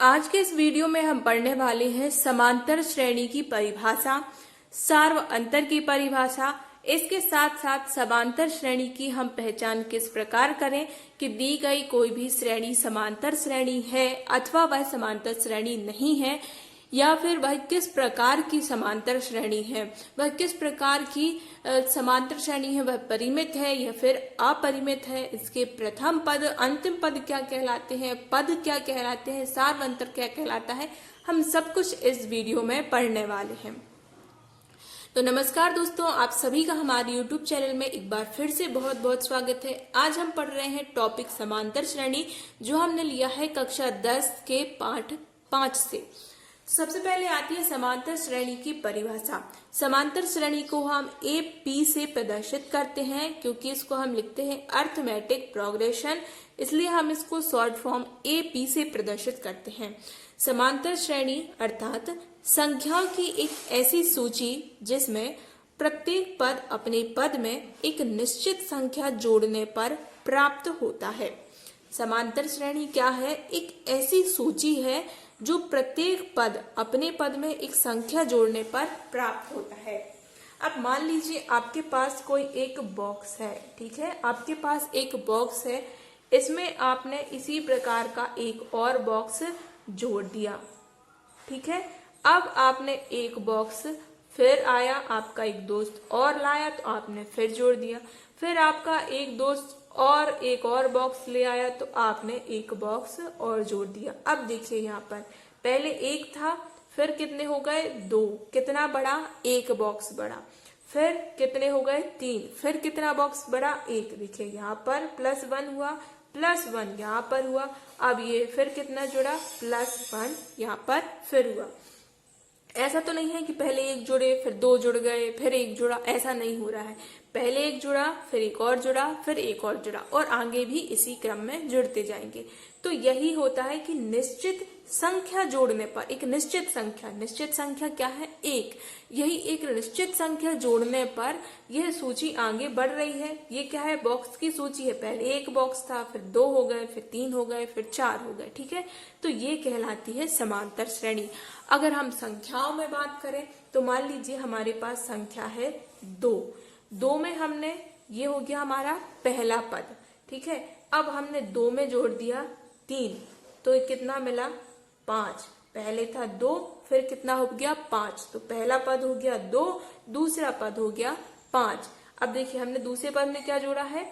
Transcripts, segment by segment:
आज के इस वीडियो में हम पढ़ने वाले हैं समांतर श्रेणी की परिभाषा, सार्व अंतर की परिभाषा। इसके साथ साथ समांतर श्रेणी की हम पहचान किस प्रकार करें कि दी गई कोई भी श्रेणी समांतर श्रेणी है अथवा वह समांतर श्रेणी नहीं है, या फिर वह किस प्रकार की समांतर श्रेणी है, वह किस प्रकार की समांतर श्रेणी है, वह परिमित है या फिर अपरिमित है। इसके प्रथम पद अंतिम पद क्या कहलाते हैं, पद क्या कहलाते हैं, सार्वंतर क्या कहलाता है, हम सब कुछ इस वीडियो में पढ़ने वाले हैं। तो नमस्कार दोस्तों, आप सभी का हमारे YouTube चैनल में एक बार फिर से बहुत बहुत स्वागत है। आज हम पढ़ रहे हैं टॉपिक समांतर श्रेणी, जो हमने लिया है कक्षा 10 के पाठ 5 से। सबसे पहले आती है समांतर श्रेणी की परिभाषा। समांतर श्रेणी को हम AP से प्रदर्शित करते हैं, क्योंकि इसको हम लिखते हैं अर्थमेटिक प्रोग्रेशन, इसलिए हम इसको शॉर्ट फॉर्म AP से प्रदर्शित करते हैं। समांतर श्रेणी अर्थात संख्याओं की एक ऐसी सूची जिसमें प्रत्येक पद अपने पद में एक निश्चित संख्या जोड़ने पर प्राप्त होता है। समांतर श्रेणी क्या है? एक ऐसी सूची है जो प्रत्येक पद अपने पद में एक संख्या जोड़ने पर प्राप्त होता है। अब मान लीजिए आपके पास कोई एक बॉक्स है, ठीक है, आपके पास एक बॉक्स है, इसमें आपने इसी प्रकार का एक और बॉक्स जोड़ दिया, ठीक है। अब आपने एक बॉक्स, फिर आया आपका एक दोस्त और लाया तो आपने फिर जोड़ दिया, फिर आपका एक दोस्त और एक और बॉक्स ले आया तो आपने एक बॉक्स और जोड़ दिया। अब देखिए यहाँ पर पहले एक था, फिर कितने हो गए? 2। कितना बढ़ा? एक बॉक्स बढ़ा। फिर कितने हो गए? 3। फिर कितना बॉक्स बढ़ा? 1। देखिए यहाँ पर +1 हुआ, +1 यहाँ पर हुआ। अब ये फिर कितना जुड़ा? +1 यहाँ पर फिर हुआ। ऐसा तो नहीं है कि पहले एक जुड़े फिर 2 जुड़ गए फिर एक जुड़ा, ऐसा नहीं हो रहा है। पहले एक जुड़ा, फिर एक और जुड़ा, फिर एक और जुड़ा, और आगे भी इसी क्रम में जुड़ते जाएंगे। तो यही होता है कि निश्चित संख्या जोड़ने पर, एक निश्चित संख्या क्या है? 1। यही एक निश्चित संख्या जोड़ने पर यह सूची आगे बढ़ रही है। ये क्या है? बॉक्स की सूची है। पहले एक बॉक्स था, फिर 2 हो गए, फिर 3 हो गए, फिर 4 हो गए, ठीक है। तो ये कहलाती है समांतर श्रेणी। अगर हम संख्याओं में बात करें तो मान लीजिए हमारे पास संख्या है 2 में हमने, ये हो गया हमारा पहला पद, ठीक है। अब हमने 2 में जोड़ दिया 3, तो कितना मिला? 5। पहले था 2, फिर कितना हो गया? 5। तो पहला पद हो गया 2, दूसरा पद हो गया 5। अब देखिए हमने दूसरे पद में क्या जोड़ा है?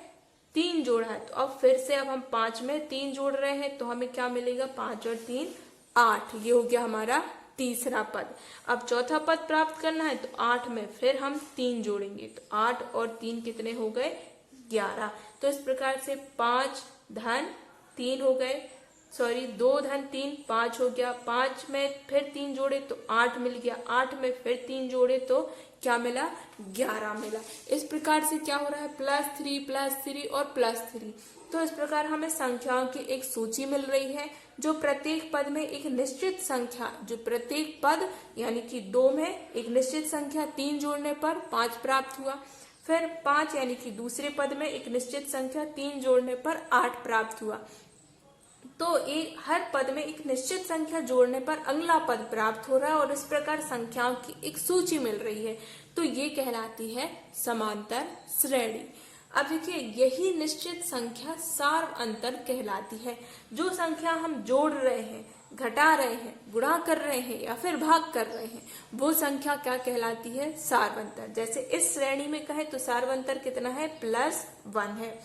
3 जोड़ा है। तो अब फिर से अब हम 5 में 3 जोड़ रहे हैं, तो हमें क्या मिलेगा? 5 और 3 8। ये हो गया हमारा तीसरा पद। अब चौथा पद प्राप्त करना है तो 8 में फिर हम 3 जोड़ेंगे, तो 8 और 3 कितने हो गए? 11। तो इस प्रकार से 5 धन 3 हो गए, 2 धन 3 5 हो गया। 5 में फिर 3 जोड़े तो 8 मिल गया, 8 में फिर 3 जोड़े तो क्या मिला? 11 मिला। इस प्रकार से क्या हो रहा है? +3 और +3। तो इस प्रकार हमें संख्याओं की एक सूची मिल रही है, जो प्रत्येक पद में एक निश्चित संख्या, जो प्रत्येक पद यानी कि 2 में एक निश्चित संख्या 3 जोड़ने पर 5 प्राप्त हुआ, फिर 5 यानी कि दूसरे पद में एक निश्चित संख्या 3 जोड़ने पर 8 प्राप्त हुआ। तो एक हर पद में एक निश्चित संख्या जोड़ने पर अगला पद प्राप्त हो रहा है, और इस प्रकार संख्याओं की एक सूची मिल रही है। तो ये कहलाती है समांतर श्रेणी। अब देखिए यही निश्चित संख्या सार्व अंतर कहलाती है। जो संख्या हम जोड़ रहे हैं, घटा रहे हैं, गुणा कर रहे हैं या फिर भाग कर रहे हैं, वो संख्या क्या कहलाती है? सार्वंतर। जैसे इस श्रेणी में कहे तो सार्वंतर कितना है? +1 है।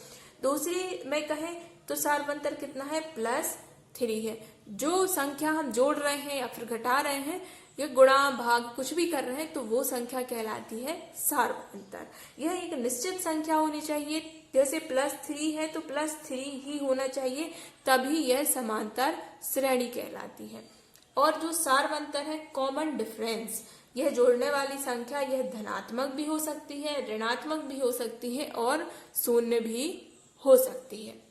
दूसरी में कहे तो सार्वंतर कितना है? +3 है। जो संख्या हम जोड़ रहे हैं या फिर घटा रहे हैं या गुणा भाग कुछ भी कर रहे हैं, तो वो संख्या कहलाती है सार्वंतर। यह एक निश्चित संख्या होनी चाहिए, जैसे +3 है तो +3 ही होना चाहिए, तभी यह समांतर श्रेणी कहलाती है। और जो सार्वंतर है, कॉमन डिफरेंस, यह जोड़ने वाली संख्या यह धनात्मक भी हो सकती है, ऋणात्मक भी हो सकती है और शून्य भी हो सकती है।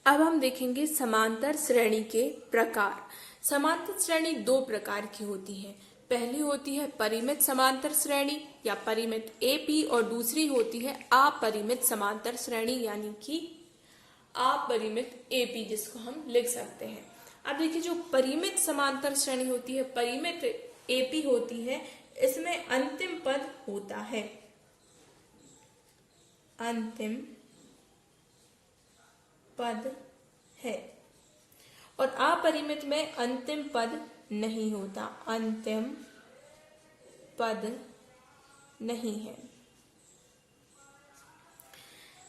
अब हम देखेंगे समांतर श्रेणी के प्रकार। समांतर श्रेणी 2 प्रकार की होती है। पहली होती है परिमित समांतर श्रेणी या परिमित AP, और दूसरी होती है अपरिमित समांतर श्रेणी यानी कि अपरिमित AP, जिसको हम लिख सकते हैं। अब देखिए जो परिमित समांतर श्रेणी होती है, परिमित एपी होती है, इसमें अंतिम पद होता है, अंतिम पद है, और अपरिमित में अंतिम पद नहीं होता, अंतिम पद नहीं है।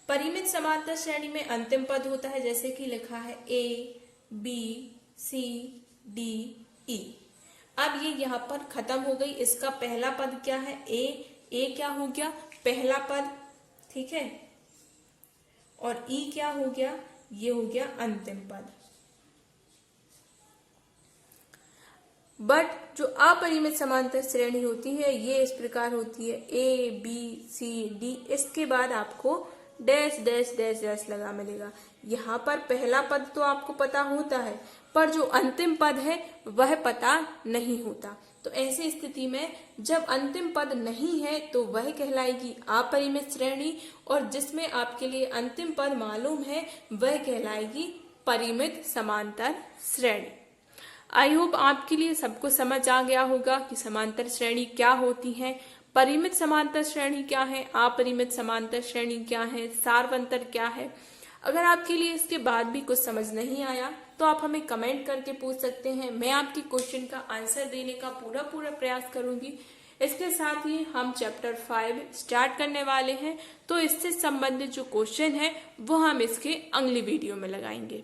परिमित समांतर श्रेणी में अंतिम पद होता है, जैसे कि लिखा है A B C D E. अब ये यहाँ पर खत्म हो गई। इसका पहला पद क्या है, ए क्या हो गया, पहला पद, ठीक है, और ई क्या हो गया, ये हो गया अंतिम पद। बट जो अपरिमित समांतर श्रेणी होती है ये इस प्रकार होती है, ए बी सी डी, इसके बाद आपको डैश डैश डैश डैश लगा मिलेगा। यहाँ पर पहला पद तो आपको पता होता है, पर जो अंतिम पद है वह पता नहीं होता। तो ऐसी स्थिति में जब अंतिम पद नहीं है तो वह कहलाएगी अपरिमित श्रेणी, और जिसमें आपके लिए अंतिम पद मालूम है वह कहलाएगी परिमित समांतर श्रेणी। आई होप आपके लिए सबको समझ आ गया होगा कि समांतर श्रेणी क्या होती है, परिमित समांतर श्रेणी क्या है, अपरिमित समांतर श्रेणी क्या है, सार्वंतर क्या है। अगर आपके लिए इसके बाद भी कुछ समझ नहीं आया तो आप हमें कमेंट करके पूछ सकते हैं, मैं आपके क्वेश्चन का आंसर देने का पूरा प्रयास करूंगी। इसके साथ ही हम चैप्टर 5 स्टार्ट करने वाले हैं, तो इससे संबंधित जो क्वेश्चन है वो हम इसके अगली वीडियो में लगाएंगे।